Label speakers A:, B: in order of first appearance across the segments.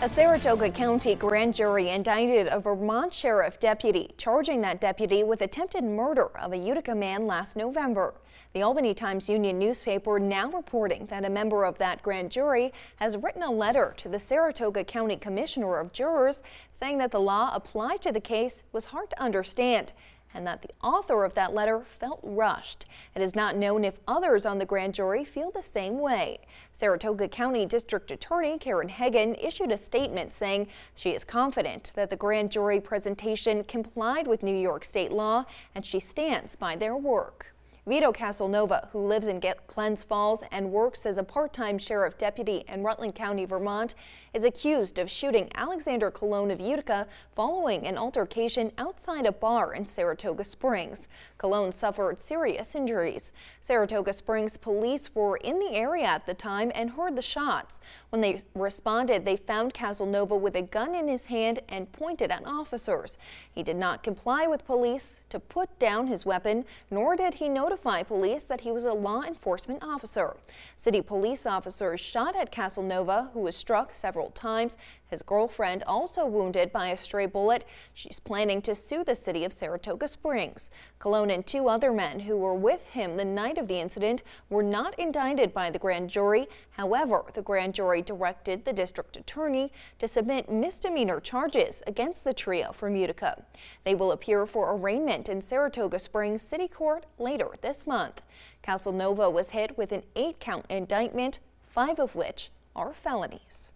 A: A Saratoga County grand jury indicted a Vermont sheriff deputy, charging that deputy with attempted murder of a Utica man last November. The Albany Times-Union newspaper now reporting that a member of that grand jury has written a letter to the Saratoga County Commissioner of Jurors saying that the law applied to the case was hard to understand, and that the author of that letter felt rushed. It is not known if others on the grand jury feel the same way. Saratoga County District Attorney Karen Hagan issued a statement saying she is confident that the grand jury presentation complied with New York state law and she stands by their work. Vito Casanova, who lives in Glens Falls and works as a part-time sheriff deputy in Rutland County, Vermont, is accused of shooting Alexander Colon of Utica following an altercation outside a bar in Saratoga Springs. Colon suffered serious injuries. Saratoga Springs police were in the area at the time and heard the shots. When they responded, they found Casanova with a gun in his hand and pointed at officers. He did not comply with police to put down his weapon, nor did he notify police that he was a law enforcement officer. City police officers shot at Casanova, who was struck several times. His girlfriend also wounded by a stray bullet. She's planning to sue the city of Saratoga Springs. Colon and two other men who were with him the night of the incident were not indicted by the grand jury. However, the grand jury directed the district attorney to submit misdemeanor charges against the trio from Utica. They will appear for arraignment in Saratoga Springs City Court later this month. Casanova was hit with an 8-count indictment, 5 of which are felonies.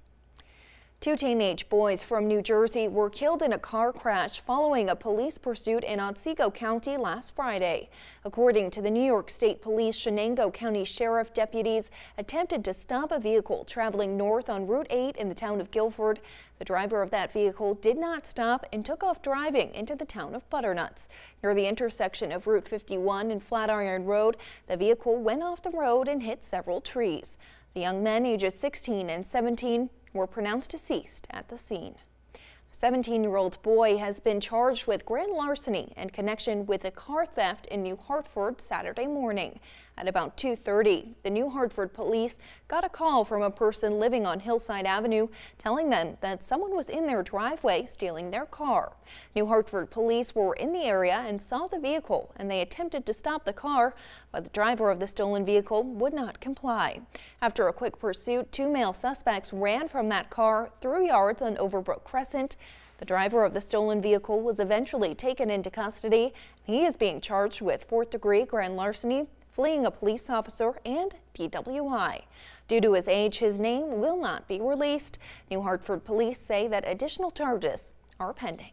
A: Two teenage boys from New Jersey were killed in a car crash following a police pursuit in Otsego County last Friday. According to the New York State Police, Shenango County Sheriff deputies attempted to stop a vehicle traveling north on Route 8 in the town of Guilford. The driver of that vehicle did not stop and took off driving into the town of Butternuts. Near the intersection of Route 51 and Flatiron Road, the vehicle went off the road and hit several trees. The young men, ages 16 and 17, were pronounced deceased at the scene. A 17-year-old boy has been charged with grand larceny in connection with a car theft in New Hartford Saturday morning. At about 2:30, the New Hartford police got a call from a person living on Hillside Avenue telling them that someone was in their driveway stealing their car. New Hartford police were in the area and saw the vehicle, and they attempted to stop the car, but the driver of the stolen vehicle would not comply. After a quick pursuit, 2 male suspects ran from that car through yards on Overbrook Crescent. The driver of the stolen vehicle was eventually taken into custody. He is being charged with 4th-degree grand larceny, fleeing a police officer, and DWI. Due to his age, his name will not be released. New Hartford police say that additional charges are pending.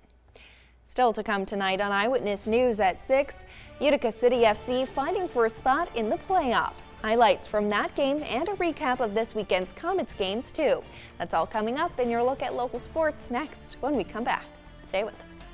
A: Still to come tonight on Eyewitness News at 6, Utica City FC fighting for a spot in the playoffs. Highlights from that game and a recap of this weekend's Comets games too. That's all coming up in your look at local sports next when we come back. Stay with us.